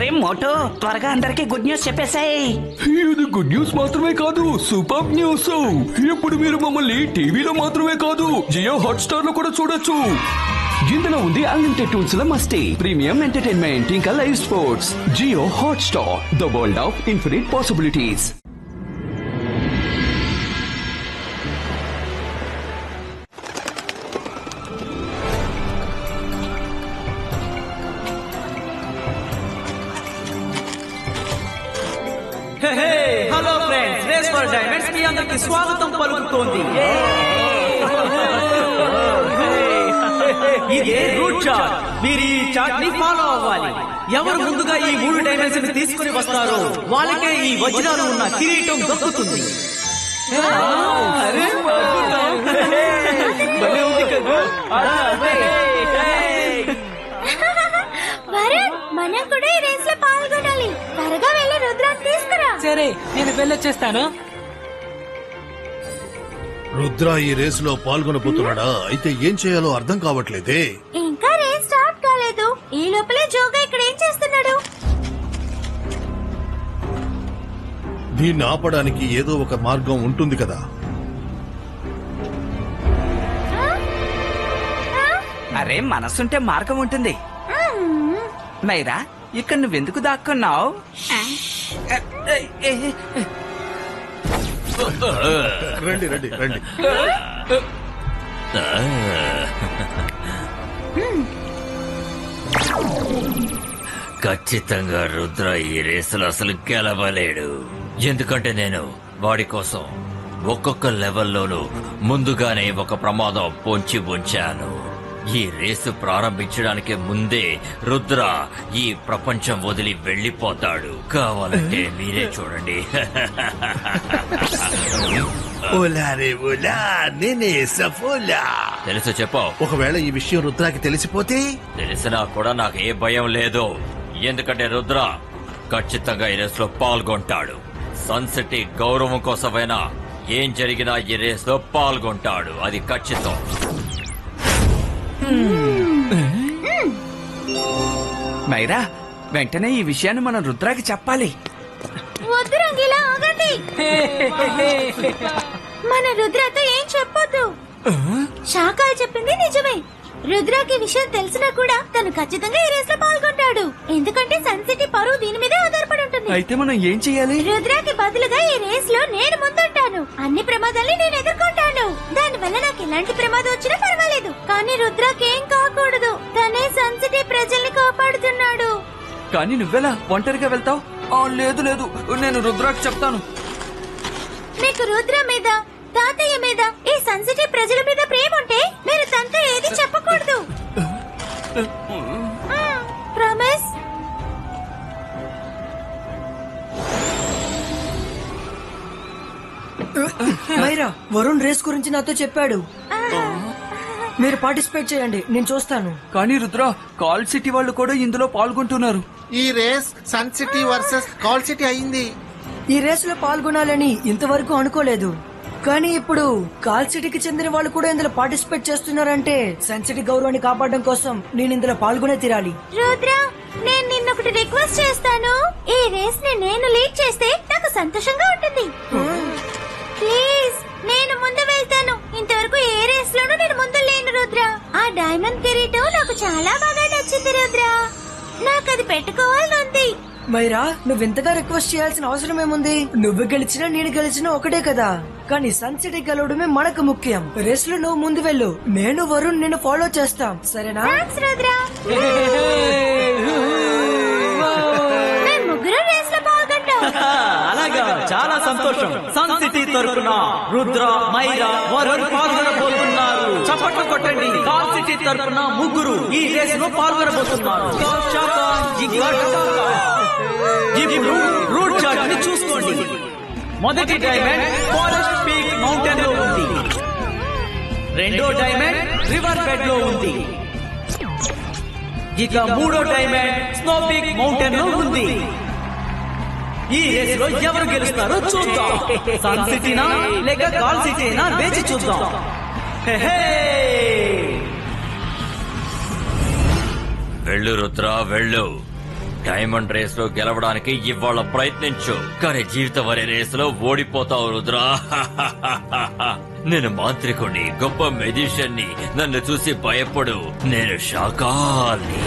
అరే మోటో, త్వరగా అందరికి గుడ్ న్యూస్ చెప్పేసాయి. ఇది గుడ్ న్యూస్ మాత్రమే కాదు, సూపర్ న్యూస్. ఇప్పుడు మీరు మమ్మల్ని టీవీలో మాత్రమే కాదు, జియో హాట్స్టార్ లో కూడా చూడొచ్చు. ఇందులో ఉంది అన్లిమిటెడ్ టూల్స్ ల మస్తీ, ప్రీమియం ఎంటర్టైన్మెంట్, ఇంకా live sports. Jio Hotstar, the world of infinite possibilities. Hello friends, race for diamonds మీ అందరికి స్వాగతం పలుకుతోంది. ఇదే రూట్ చార్ట్. మీరు ఈ చార్ట్ ని ఫాలో అవ్వాలి. ఎవరు ముందుగా ఈ 3 డైమెన్షన్ తీసుకుని వస్తారో వాళ్ళకే ఈ వజ్రాలు ఉన్న కిరీటం దక్కుతుంది. మనం కూడా ఈ రేస్ లో పాల్గొనాలి. త్వరగా వెళ్ళి రుద్రాన్ని తీసుకురా. సరే, నేను వెళ్ళొచ్చేస్తాను. రుద్ర ఈ రేసులో పాల్గొనబోతున్నాడా? అయితే ఏం చేయాలో అర్థం కావట్లేదే. ఇంకా రేస్ స్టార్ట్ కాలేదు. ఈ లోపలే జోగా ఇక్కడ ఏం చేస్తున్నాడు? దీన్ని ఆపడానికి ఏదో ఒక మార్గం ఉంటుంది కదా. అరే మనసుంటే మార్గం ఉంటుంది. మైరా, ఇక్కడ నువ్వెందుకు దాక్కున్నావు? రండి రండి రండి. ఖచ్చితంగా రుద్ర ఈ రేసులో అసలు గెలవలేడు. ఎందుకంటే నేను వాడి కోసం ఒక్కొక్క లెవెల్లోనూ ముందుగానే ఒక ప్రమాదం పొంచి ఉంచాను. ఈ రేసు ప్రారంభించడానికి ముందే రుద్ర ఈ ప్రపంచం వదిలి వెళ్లిపోతాడు. కావాలంటే మీరే చూడండి. తెలుసు చెప్పు. ఒకవేళ ఈ విషయం రుద్రాకి తెలిసిపోతే? తెలిసినా కూడా నాకు ఏ భయం లేదు. ఎందుకంటే రుద్ర ఖచ్చితంగా ఈ రేస్ లో పాల్గొంటాడు. సన్ సిటీ గౌరవం కోసమైనా ఏం జరిగినా ఈ రేస్ లో పాల్గొంటాడు, అది ఖచ్చితం. మైరా, వెంటనే ఈ విషయాన్ని మనం రుద్రాకి చెప్పాలి. వద్దు రంగీలా, ఆగండి. మన రుద్రతో ఏం చెప్పొద్దు. శాఖలు చెప్పింది నిజమే. రుద్రాకి విషయం తెలిసినా కూడా తను ఖచ్చితంగా ఈ రేస్ లో పాల్గొంటాడు. ఎందుకంటే సన్ సిటీ పరువు దీని మీదే ఆధారపడి ఉంటుంది. అయితే మనం ఏం చెయ్యాలి? రుద్రాకి బదులుగా ఈ రేస్ లో నేను ముందుంటాను. అన్ని ప్రమాదాల్ని నేను ఎదుర్కొంటాను. దానివల్ల నాకు ఎలాంటి ప్రమాదం వచ్చినా పర్వాలేదు, కానీ రుద్రాకి ఏం కాకూడదు. తనే సన్ సిటీ ప్రజల్ని కాపాడుతున్నాడు. కానీ నువ్వెలా ఒంటరిగా వెళ్తావు? లేదు లేదు, నేను రుద్రాకి చెప్తాను. మీకు రుద్ర మీద, తాతయ్య మీద, ఈ సన్ సిటీ ప్రజల మీద ప్రేమ ఉంటే మీరు తనతో ఏది చెప్పకూడదు. ప్రామిస్? మైరా, వరుణ్ రేస్ గురించి నాతో చెప్పాడు. మీరు పార్టిసిపేట్ చేయండి, నేను చూస్తాను. కానీ రుద్ర, కాల్ సిటీ వాళ్ళు కూడా ఇందులో పాల్గొంటున్నారు. ఈ race Sun City versus Cal City అయింది. ఈ రేస్ లో పాల్గొనాలని ఇంతవరకు అనుకోలేదు, కానీ ఇప్పుడు కాల్ సిటీకి చెందిన వాళ్ళు కూడా ఇందులో పార్టిసిపేట్ చేస్తున్నారంటే సన్ సిటీ గౌరవాన్ని కాపాడడం కోసం నేను ఇందులో పాల్గొనే తీరాలి. రుద్ర, నేను నిన్నొకటి రిక్వెస్ట్ చేస్తాను. ఈ రేస్ ని నేను లీడ్ చేస్తే నాకు సంతోషంగా ఉంటుంది. ప్లీజ్, నేను ముందు వెళ్తాను. ఇంతవరకు ఏ రేస్ లోనూ నేను ముందు లేను రుద్ర. ఆ డైమండ్ కిరీటం నాకు చాలా బాగా నచ్చింది రుద్ర. నాకు అది పెట్టుకోవాలనుంది. మైరా, నువ్వు ఇంతగా రిక్వెస్ట్ చేయాల్సిన అవసరం ఏముంది? నువ్వు గెలిచినా నేను గెలిచినా ఒకటే కదా. కానీ సన్ సిటీ గెలవడమే మనకు ముఖ్యం. రేస్ లో నువ్వు ముందు వెళ్ళు, నేను వరుణ్ నిన్ను ఫాలో చేస్తాం, సరేనా? థాంక్స్ రుద్ర. మేము ముగ్గురం రేస్ లో పాల్గొంటాం. అలాగా, చాలా సంతోషం. సన్ సిటీ తరపున రుద్ర, మైరా, వరుణ్ పాల్గొనబోతున్నారు. చప్పట్లు కొట్టండి. కాల్ సిటీ తరపున ముగ్గురు ఈ రేస్ లో పాల్గొనబోతున్నారు. ఇప్పుడు రూట్ చార్ట్ ని చూసుకోండి. మొదటి డైమండ్ ఫారెస్ట్ పీక్ మౌంటైన్ లో ఉంది. రెండో డైమండ్ రివర్ బెడ్ లో ఉంది. ఇక మూడో డైమండ్ స్నో పీక్ మౌంటైన్ లో ఉంది. ఈ రేస్ లో ఎవరు గెలుస్తారో చూద్దాం. సన్ సిటీనా లేక కాల్ సిటీనా వేచి చూద్దాం. వెళ్ళు రుద్ర, వెళ్ళు. డైమండ్ రేస్ లో గెలవడానికి ఇవాళ ప్రయత్నించు, కానీ జీవితం అనే రేస్ లో ఓడిపోతావు రుద్రా. నేను మాంత్రికుణ్ణి, గొప్ప మెజిషియన్ ని. నన్ను చూసి భయపడు, నేను శాకాల్ని.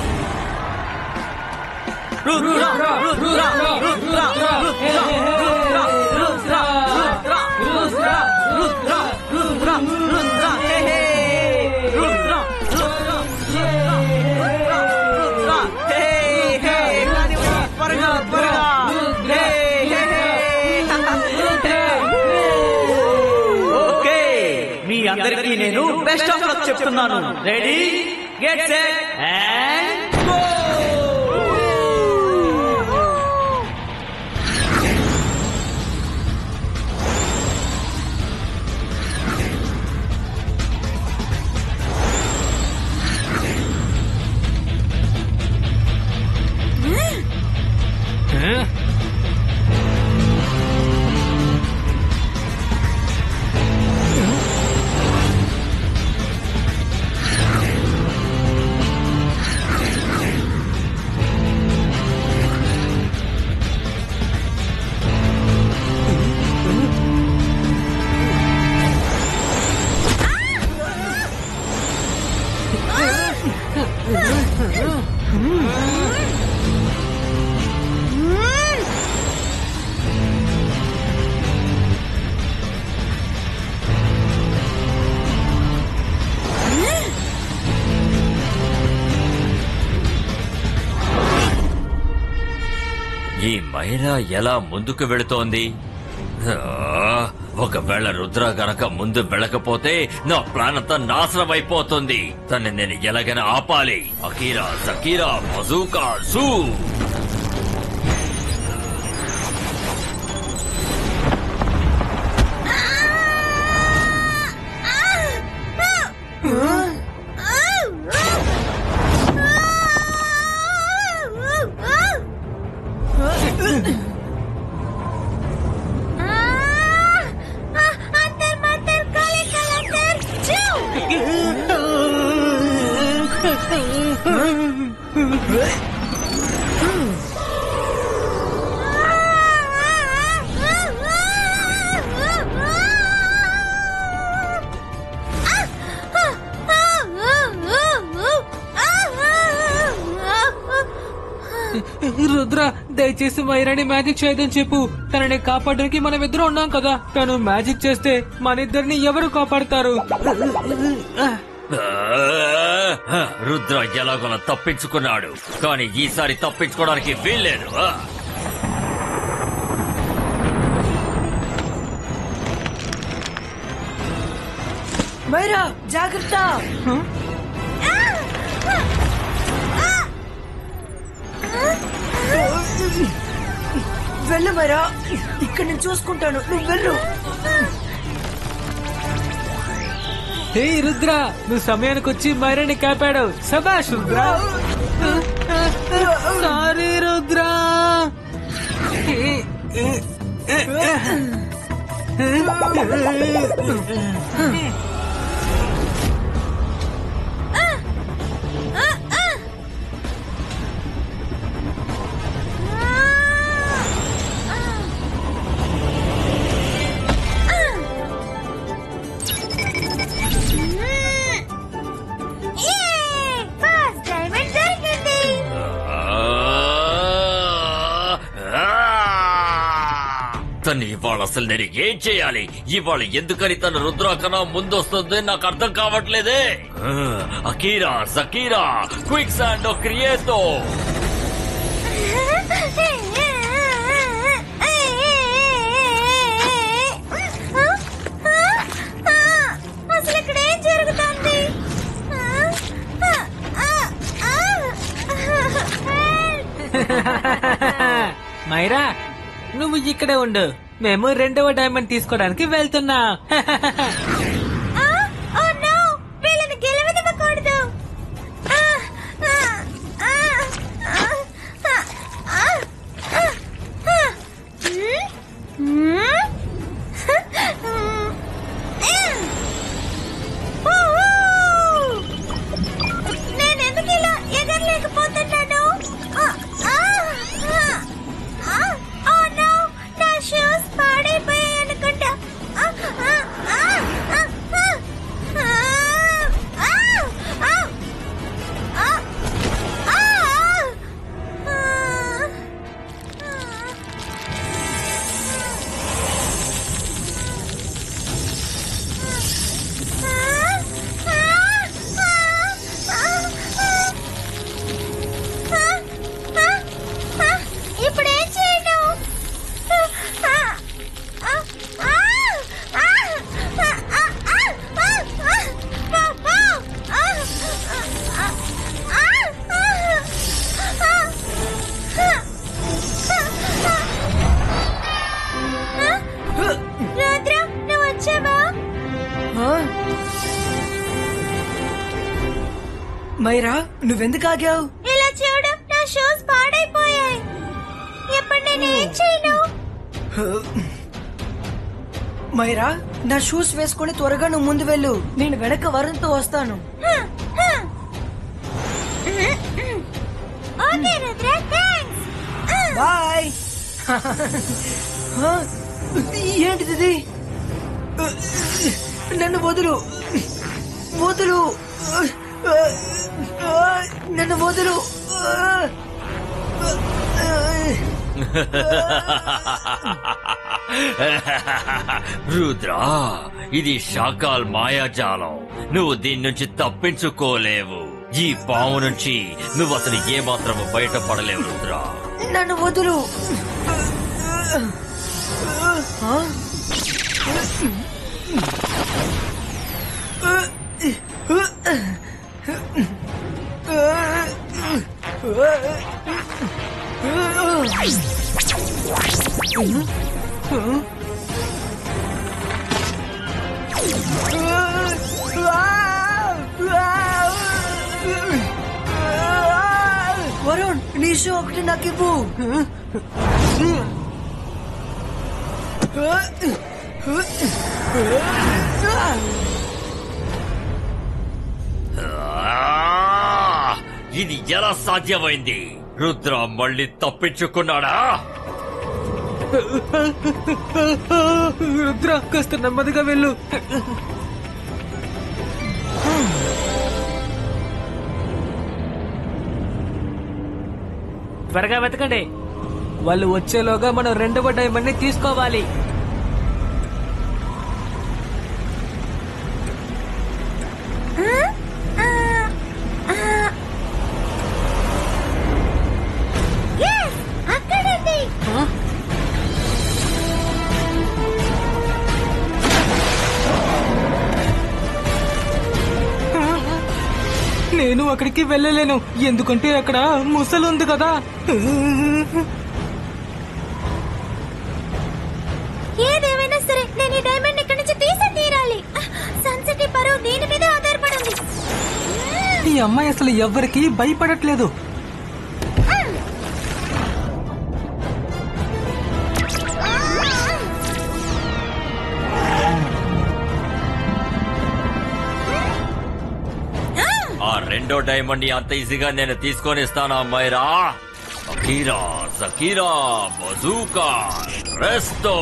మీ అందరికీ నేను బెస్ట్ ఆఫ్ లక్ చెప్తున్నాను. Ready, get set and go. ఈ మైరా ఎలా ముందుకు వెళుతోంది? ఒకవేళ రుద్ర గనక ముందు వెళ్ళకపోతే నా ప్లాన్ అంతా నాశనం అయిపోతుంది. తన్ని నేను ఎలాగైనా ఆపాలి. Akira, సకీరా, bazooka, zoo. రుద్ర, దయచేసి మైరాని మ్యాజిక్ చేయదని చెప్పు. తనని కాపాడడానికి మనం ఇద్దరు ఉన్నాం కదా. తను మ్యాజిక్ చేస్తే మన ఇద్దరిని ఎవరు కాపాడతారు? రుద్ర ఎలాగోలా తప్పించుకున్నాడు, కానీ ఈసారి తప్పించుకోవడానికి వీల్లేదు. మైరా, జాగ్రత్త. వెళ్ళు మైరా, ఇక్కడ నేను చూసుకుంటాను, నువ్వు వెళ్ళు. హే రుద్ర, నువ్వు సమయానికి వచ్చి మైరాని కాపాడావు. శభాష్ రుద్ర. సారీ రుద్ర. తను ఇవాళ అసలు నేను ఏం చేయాలి? ఇవాళ ఎందుకని తను రుద్ర కన్నా ముందొస్తుంది నాకు అర్థం కావట్లేదే. Akira, సకీరా, quick sand క్రియేటో. అసలు ఇక్కడ ఏం జరుగుతుంది? మైరా, నువ్వు ఇక్కడే ఉండు. మేము 2వ డైమండ్ తీసుకోవడానికి వెళ్తున్నా. వీళ్ళని గెలవనివ్వకూడదు. నేనెందుకు ఇలా ఎగరలేకపోతున్నాను? మైరా నువ్వెందుకు ఆగావు? ఇలా చూడు, నా షూస్ పాడైపోయాయి. ఇప్పుడు నేను ఏం చేయను? మైరా నా షూస్ వేసుకొని త్వరగా నువ్వు ముందు వెళ్ళు. నేను వెనక వరుణ్తో వస్తాను. Okay Rudra, thanks. బాయ్. ఏంటిది? నన్ను వదులు, వదులు, నన్ను వదులు. రుద్రా, ఇది షాకాల్ మాయాజాలం. నువ్వు దీని నుంచి తప్పించుకోలేవు. ఈ పాము నుంచి నువ్వు అసలు ఏమాత్రము బయటపడలేవు రుద్రా. నన్ను వదులు. వరుణ్, నీ షూ ఒకటి నాకు ఇవ్వు. ఇది ఎలా సాధ్యమైంది? రుద్ర మళ్ళీ తప్పించుకున్నాడా? రుద్ర, కాస్త నెమ్మదిగా వెళ్ళు. త్వరగా వెతకండి. వాళ్ళు వచ్చేలోగా మనం రెండవ డైమండ్ ని తీసుకోవాలి. అక్కడుంది. నేను అక్కడికి వెళ్ళలేను, ఎందుకంటే అక్కడ ముసలు ఉంది కదా. ఏదేమైనా సరే నేను ఈ డైమండ్ ఇక్కడి నుంచి తీసి తీరాలి. సన్సిటీ పరువు దీని మీద ఆధారపడింది. ఈ అమ్మాయి అసలు ఎవ్వరికి భయపడట్లేదు. ఆ రెండో డైమండ్ అంత ఈజీగా నేను తీసుకొని ఇస్తానా మైరా? Akira, జకీరా, bazooka, resto.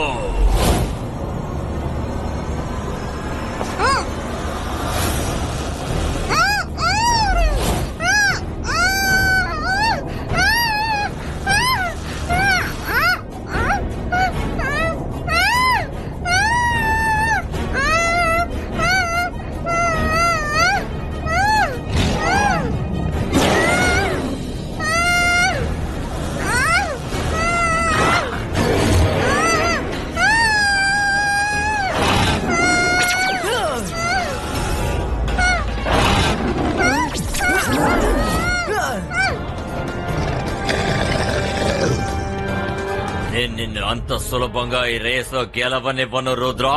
నేను నిన్ను అంత సులభంగా ఈ రేస్ లో గెలవనివ్వను రుద్రా.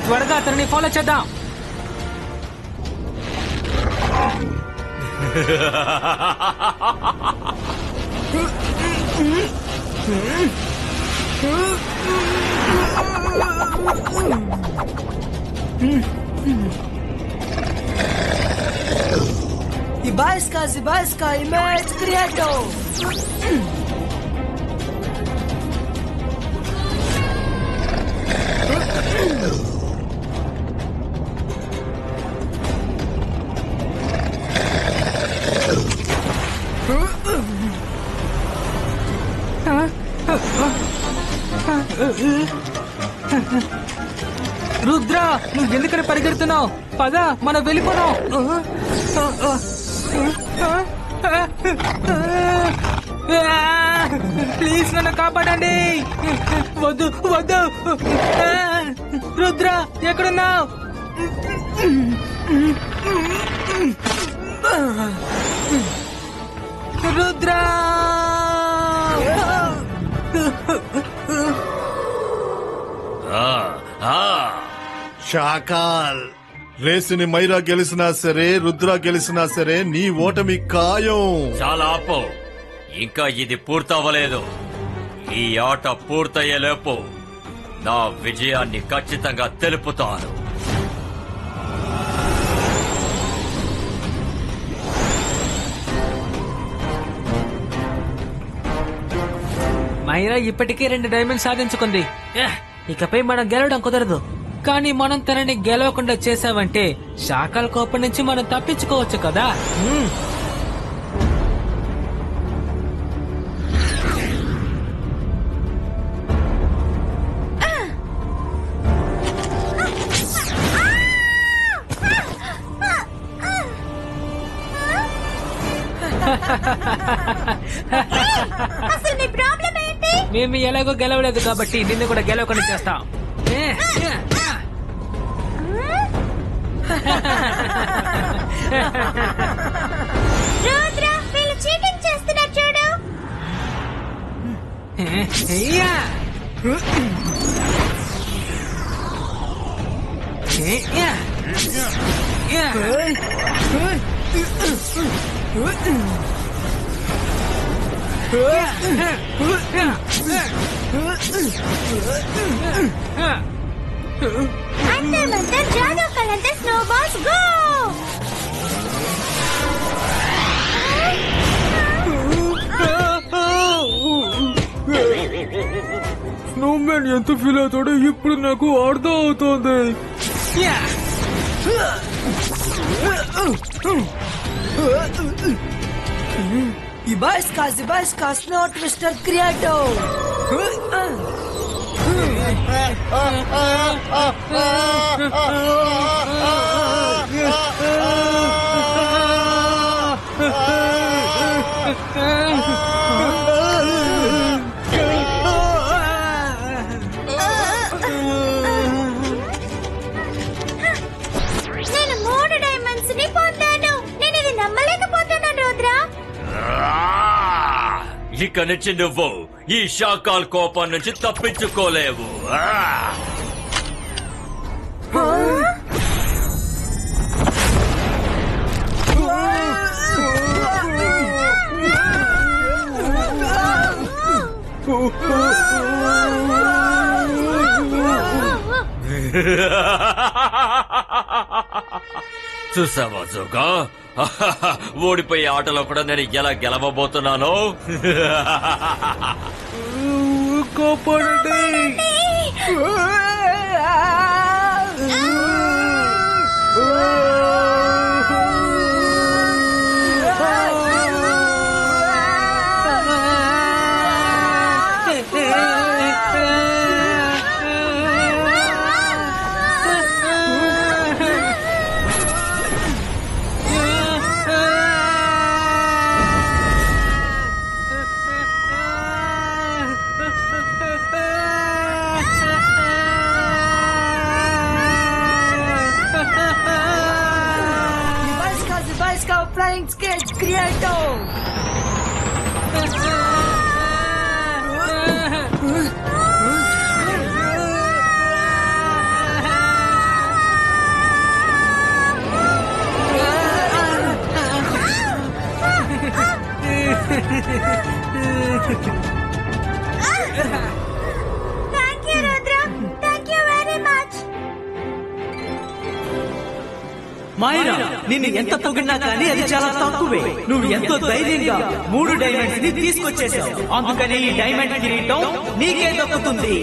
త్వరగా అతన్ని ఫాలో చేద్దాం. Zibajska, imeć krijeto! రుద్ర, నువ్వు ఎందుకని పరిగెడుతున్నావు? పద, మనం వెళ్ళిపోదాం. ప్లీజ్ నన్ను కాపాడండి. వద్దు వద్దు. రుద్ర ఎక్కడున్నావు? రుద్ర షాకాల్, రేసుని మైరా గెలిచినా సరే రుద్ర గెలిచినా సరే నీ ఓటమి ఖాయం. చాలా ఆపు, ఇంకా ఇది పూర్తవ్వలేదు. ఈ ఆట పూర్తయ్యేలోపు నా విజయాన్ని ఖచ్చితంగా తెలుపుతాను. మైరా ఇప్పటికే 2 డైమండ్స్ సాధించుకుంది. ఇకపై మనం గెలవడం కుదరదు. కానీ మనం తనని గెలవకుండా చేసావంటే శాఖల కోపం నుంచి మనం తప్పించుకోవచ్చు కదా. అసలు నీ ప్రాబ్లం ఏంటి? మేము ఎలాగో గెలవలేదు కాబట్టి నిన్ను కూడా గెలవకుండా చేస్తాం. రుద్ర, వీళ్ళు చీటింగ్ చేస్తున్నారు చూడు. అంతే మంతర్ జాదూ కలంటే స్నో బాల్స్ గో. స్నోమ్యాన్ ఎంత ఫీల్ అవుతాడో ఇప్పుడు నాకు అర్థం అవుతోంది. Ibascas, not Mr. Creato. నేను 3 డైమండ్స్ ని పొందాను. నేను ఇది నమ్మలేకపోతున్నాను రుద్ర. ఇక నుంచి నువ్వు ఈ శాకాల్ కోపం నుంచి తప్పించుకోలేవు. చూసావా జోగా, ఓడిపోయే ఆటలో కూడా నేను ఎలా గెలవబోతున్నాను. కాపాడండి. Ibascas, flying skate Creato. Thank you Rudra, thank you very much. Maira, నిన్ను ఎంత పొగిడినా కానీ అది చాలా తక్కువే. నువ్వు ఎంతో ధైర్యంగా 3 డైమండ్స్ ని తీసుకొచ్చేసావు. అందుకని ఈ డైమండ్ కిరీటం నీకే దక్కుతుంది.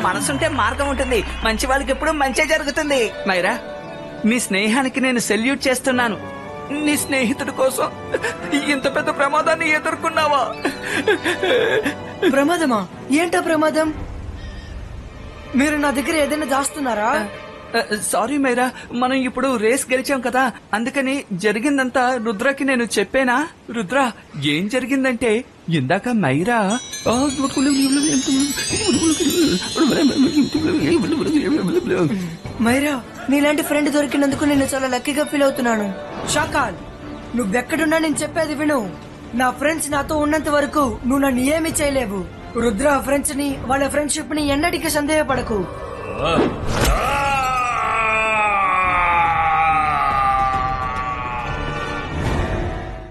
మనసుంటే మార్గం ఉంటుంది. మంచి వాళ్ళకి ఎప్పుడు మంచి జరుగుతుంది. మైరా, నీ స్నేహానికి నేను సెల్యూట్ చేస్తున్నాను. నీ స్నేహితుడి కోసం ఇంత పెద్ద ప్రమాదాన్ని ఎదుర్కొన్నావా? ప్రమాదమా? ఏంటా ప్రమాదం? మీరు నా దగ్గర ఏదైనా దాస్తున్నారా? సారీ మైరా, మనం ఇప్పుడు రేస్ గెలిచాం కదా, అందుకని జరిగిందంతా రుద్రకి నేను చెప్పేనా? రుద్ర, ఏం జరిగిందంటే ఇందాక మైరా మైరా, నీలాంటి ఫ్రెండ్ దొరికినందుకు నేను చాలా లక్కీగా ఫీల్ అవుతున్నాను. షాకాల్, నువ్వెక్కడున్నా నేను చెప్పేది విను. నా ఫ్రెండ్స్ నాతో ఉన్నంత వరకు నువ్వు నన్ను ఏమీ చేయలేవు. రుద్ర ఫ్రెండ్స్ ని, వాళ్ళ ఫ్రెండ్షిప్ ని ఎన్నటికీ సందేహపడకు.